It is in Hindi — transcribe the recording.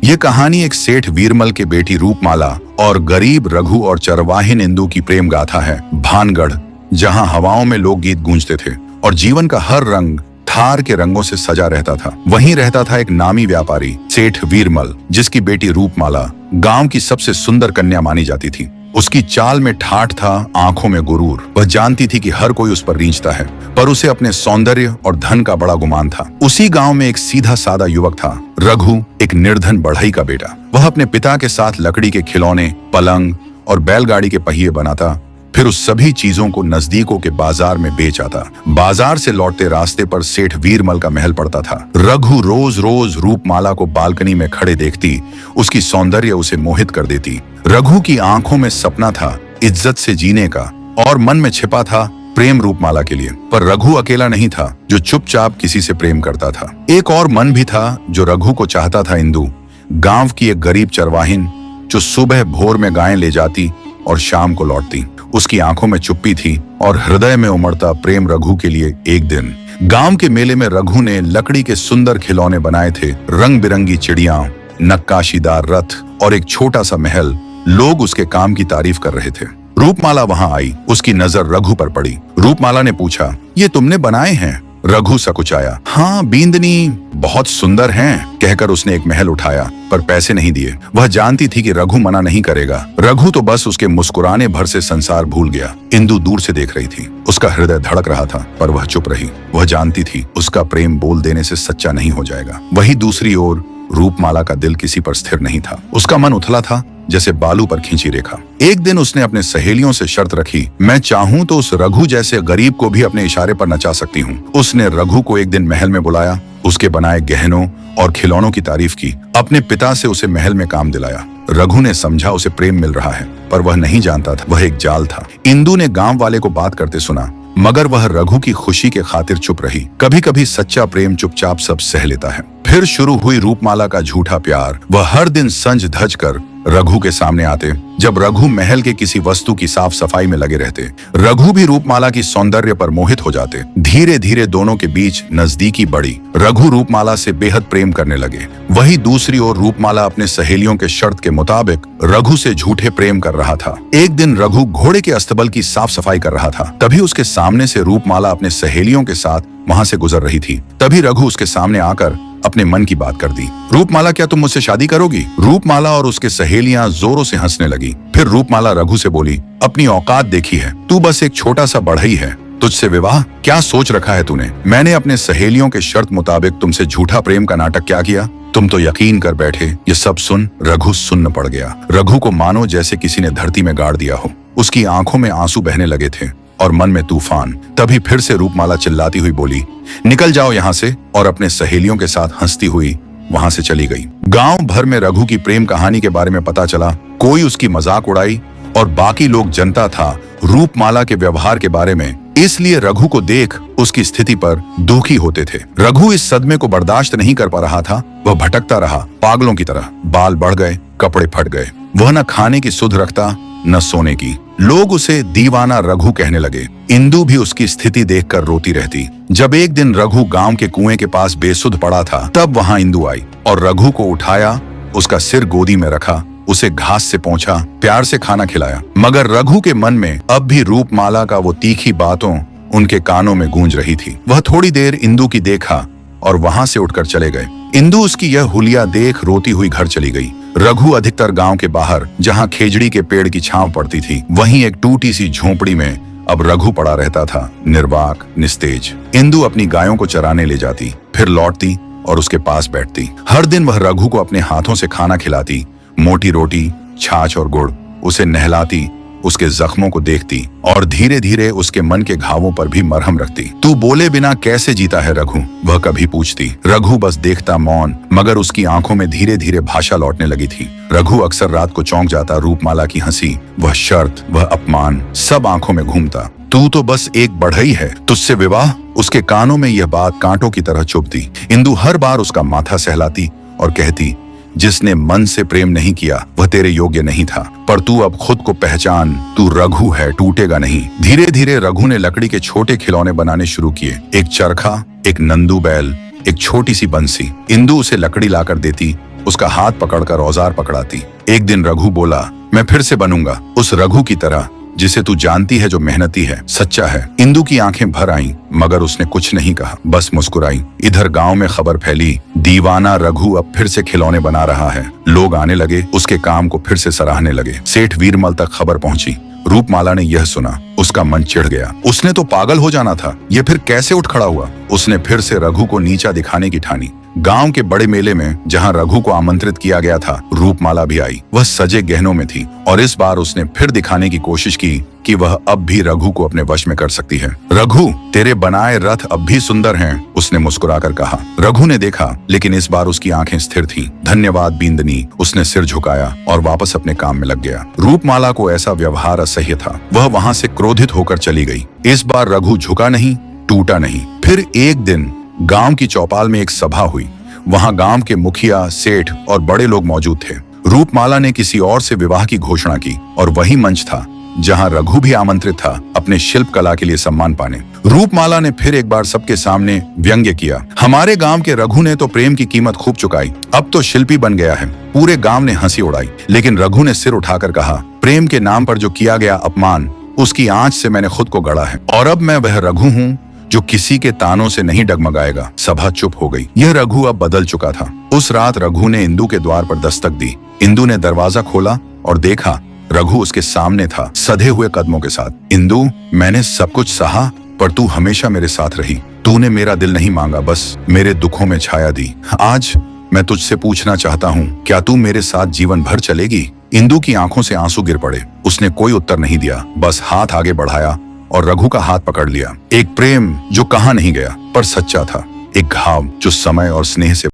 ये कहानी एक सेठ वीरमल के बेटी रूपमाला और गरीब रघु और चरवाहिन इंदु की प्रेम गाथा है। भानगढ़, जहां हवाओं में लोकगीत गूंजते थे और जीवन का हर रंग थार के रंगों से सजा रहता था, वहीं रहता था एक नामी व्यापारी सेठ वीरमल, जिसकी बेटी रूपमाला गांव की सबसे सुंदर कन्या मानी जाती थी। उसकी चाल में ठाठ था, आंखों में गुरूर। वह जानती थी कि हर कोई उस पर रींचता है, पर उसे अपने सौंदर्य और धन का बड़ा गुमान था। उसी गांव में एक सीधा सादा युवक था, रघु, एक निर्धन बढ़ई का बेटा। वह अपने पिता के साथ लकड़ी के खिलौने, पलंग और बैलगाड़ी के पहिए बनाता, फिर उस सभी चीजों को नजदीकों के बाजार में बेच आता। बाजार से लौटते रास्ते पर सेठ वीरमल का महल पड़ता था। रघु रोज रोज रूपमाला को बालकनी में खड़े देखती, उसकी सौंदर्य उसे मोहित कर देती। रघु की आंखों में सपना था इज्जत से जीने का, और मन में छिपा था प्रेम रूपमाला के लिए। पर रघु अकेला नहीं था जो चुपचाप किसी से प्रेम करता था। एक और मन भी था जो रघु को चाहता था, इंदु, गांव की एक गरीब चरवाहिन जो सुबह भोर में गायें ले जाती और शाम को लौटती। उसकी आंखों में चुप्पी थी और हृदय में उमड़ता प्रेम रघु के लिए। एक दिन गांव के मेले में रघु ने लकड़ी के सुंदर खिलौने बनाए थे, रंग बिरंगी चिड़िया, नक्काशीदार रथ और एक छोटा सा महल। लोग उसके काम की तारीफ कर रहे थे। रूपमाला वहां आई, उसकी नजर रघु पर पड़ी। रूपमाला ने पूछा, ये तुमने बनाए हैं? रघु सकुचाया, हाँ बींदनी, बहुत सुंदर हैं, कहकर उसने एक महल उठाया, पर पैसे नहीं दिए। वह जानती थी कि रघु मना नहीं करेगा। रघु तो बस उसके मुस्कुराने भर से संसार भूल गया। इंदु दूर से देख रही थी, उसका हृदय धड़क रहा था, पर वह चुप रही। वह जानती थी उसका प्रेम बोल देने से सच्चा नहीं हो जाएगा। वही दूसरी ओर रूपमाला का दिल किसी पर स्थिर नहीं था। उसका मन उथला था जैसे बालू पर खींची रेखा। एक दिन उसने अपने सहेलियों से शर्त रखी, मैं चाहूं तो उस रघु जैसे गरीब को भी अपने इशारे पर नचा सकती हूँ। उसने रघु को एक दिन महल में बुलाया, उसके बनाए गहनों और खिलौनों की तारीफ की, अपने पिता से उसे महल में काम दिलाया। रघु ने समझा उसे प्रेम मिल रहा है, पर वह नहीं जानता था वह एक जाल था। इंदु ने गांव वाले को बात करते सुना, मगर वह रघु की खुशी के खातिर चुप रही। कभी कभी सच्चा प्रेम चुपचाप सब सह लेता है। फिर शुरू हुई रूपमाला का झूठा प्यार। वह हर दिन संज धज कर रघु के सामने आते, जब रघु महल के किसी वस्तु की साफ सफाई में लगे रहते। रघु भी रूपमाला की सौंदर्य पर मोहित हो जाते। धीरे धीरे दोनों के बीच नजदीकी बढ़ी। रघु रूपमाला से बेहद प्रेम करने लगे। वही दूसरी ओर रूपमाला अपने सहेलियों के शर्त के मुताबिक रघु से झूठे प्रेम कर रहा था। एक दिन रघु घोड़े के अस्तबल की साफ सफाई कर रहा था, तभी उसके सामने से रूपमाला अपने सहेलियों के साथ वहां से गुजर रही थी। तभी रघु उसके सामने आकर अपने मन की बात कर दी। रूपमाला, क्या तुम मुझसे शादी करोगी? रूपमाला और उसके सहेलियां जोरों से हंसने लगी। फिर रूपमाला रघु से बोली, अपनी औकात देखी है, तू बस एक छोटा सा बढ़ई है, तुझसे विवाह? क्या सोच रखा है तूने? मैंने अपने सहेलियों के शर्त मुताबिक तुमसे झूठा प्रेम का नाटक क्या किया? तुम तो यकीन कर बैठे। ये सब सुन रघु सुन्न पड़ गया। रघु को मानो जैसे किसी ने धरती में गाड़ दिया हो। उसकी आंखों में आंसू बहने लगे थे और मन में तूफान। तभी फिर से रूपमाला चिल्लाती हुई बोली, निकल जाओ यहाँ से, और अपने सहेलियों के साथ हंसती हुई वहां से चली गई। गांव भर में रघु की प्रेम कहानी के बारे में पता चला। कोई उसकी मजाक उड़ाई और बाकी लोग जनता था रूपमाला के व्यवहार के बारे में। इसलिए रघु को देख उसकी स्थिति पर दुखी होते थे। रघु इस सदमे को बर्दाश्त नहीं कर पा रहा था। वह भटकता रहा पागलों की तरह। बाल बढ़ गए, कपड़े फट गए। वह न खाने की सुध रखता न सोने की। लोग उसे दीवाना रघु कहने लगे। इंदु भी उसकी स्थिति देखकर रोती रहती। जब एक दिन रघु गांव के कुएं के पास बेसुध पड़ा था, तब वहां इंदु आई और रघु को उठाया, उसका सिर गोदी में रखा, उसे घास से पोंछा, प्यार से खाना खिलाया। मगर रघु के मन में अब भी रूपमाला का वो तीखी बातों उनके कानों में गूंज रही थी। वह थोड़ी देर इंदु की देखा और वहां से उठकर चले गए। इंदु उसकी यह हुलिया देख रोती हुई घर चली गई। रघु अधिकतर गांव के बाहर, जहां खेजड़ी के पेड़ की छांव पड़ती थी, वहीं एक टूटी सी झोंपड़ी में अब रघु पड़ा रहता था, निर्वाक, निस्तेज। इंदु अपनी गायों को चराने ले जाती, फिर लौटती और उसके पास बैठती। हर दिन वह रघु को अपने हाथों से खाना खिलाती, मोटी रोटी, छाछ और गुड़। उसे नहलाती, उसके जख्मों को देखती और धीरे धीरे उसके मन के घावों पर भी मरहम रखती। तू बोले बिना कैसे जीता है रघु? वह कभी पूछती। रघु बस देखता मौन, मगर उसकी आंखों में धीरे धीरे भाषा लौटने लगी थी। रघु अक्सर रात को चौंक जाता। रूपमाला की हंसी, वह शर्त, वह अपमान, सब आंखों में घूमता। तू तो बस एक बढ़ई है, तुझसे विवाह? उसके कानों में यह बात कांटों की तरह चुभती। इंदु हर बार उसका माथा सहलाती और कहती, जिसने मन से प्रेम नहीं किया वह तेरे योग्य नहीं था, पर तू अब खुद को पहचान, तू रघु है, टूटेगा नहीं। धीरे धीरे रघु ने लकड़ी के छोटे खिलौने बनाने शुरू किए। एक चरखा, एक नंदू बैल, एक छोटी सी बंसी। इंदु उसे लकड़ी लाकर देती, उसका हाथ पकड़कर औजार पकड़ाती। एक दिन रघु बोला, मैं फिर से बनूंगा उस रघु की तरह जिसे तू जानती है, जो मेहनती है, सच्चा है। इंदु की आंखें भर आईं, मगर उसने कुछ नहीं कहा, बस मुस्कुराई। इधर गांव में खबर फैली, दीवाना रघु अब फिर से खिलौने बना रहा है। लोग आने लगे, उसके काम को फिर से सराहने लगे। सेठ वीरमल तक खबर पहुंची। रूपमाला ने यह सुना, उसका मन चिढ़ गया। उसने तो पागल हो जाना था, ये फिर कैसे उठ खड़ा हुआ? उसने फिर से रघु को नीचा दिखाने की ठानी। गांव के बड़े मेले में जहां रघु को आमंत्रित किया गया था, रूपमाला भी आई। वह सजे गहनों में थी और इस बार उसने फिर दिखाने की कोशिश की कि वह अब भी रघु को अपने वश में कर सकती है। रघु, तेरे बनाए रथ अब भी सुंदर हैं, उसने मुस्कुराकर कहा। रघु ने देखा, लेकिन इस बार उसकी आंखें स्थिर थीं। धन्यवाद बींदनी, उसने सिर झुकाया और वापस अपने काम में लग गया। रूपमाला को ऐसा व्यवहार असह्य था। वह वहां से क्रोधित होकर चली गई। इस बार रघु झुका नहीं, टूटा नहीं। फिर एक दिन गांव की चौपाल में एक सभा हुई। वहां गांव के मुखिया, सेठ और बड़े लोग मौजूद थे। रूपमाला ने किसी और से विवाह की घोषणा की और वही मंच था जहां रघु भी आमंत्रित था अपने शिल्प कला के लिए सम्मान पाने। रूपमाला ने फिर एक बार सबके सामने व्यंग्य किया, हमारे गांव के रघु ने तो प्रेम की कीमत खूब चुकाई, अब तो शिल्पी बन गया है। पूरे गांव ने हंसी उड़ाई, लेकिन रघु ने सिर उठाकर कहा, प्रेम के नाम पर जो किया गया अपमान, उसकी आंच से मैंने खुद को गढ़ा है और अब मैं वह रघु हूँ जो किसी के तानों से नहीं डगमगाएगा। सभा चुप हो गई। यह रघु अब बदल चुका था। उस रात रघु ने इंदु के द्वार पर दस्तक दी। इंदु ने दरवाजा खोला और देखा, रघु उसके सामने था, सधे हुए कदमों के साथ। इंदु, मैंने सब कुछ सहा, पर तू हमेशा मेरे साथ रही। तूने मेरा दिल नहीं मांगा, बस मेरे दुखों में छाया दी। आज मैं तुझसे पूछना चाहता हूँ, क्या तू मेरे साथ जीवन भर चलेगी? इंदु की आंखों से आंसू गिर पड़े। उसने कोई उत्तर नहीं दिया, बस हाथ आगे बढ़ाया और रघु का हाथ पकड़ लिया। एक प्रेम जो कहाँ नहीं गया पर सच्चा था, एक घाव जो समय और स्नेह से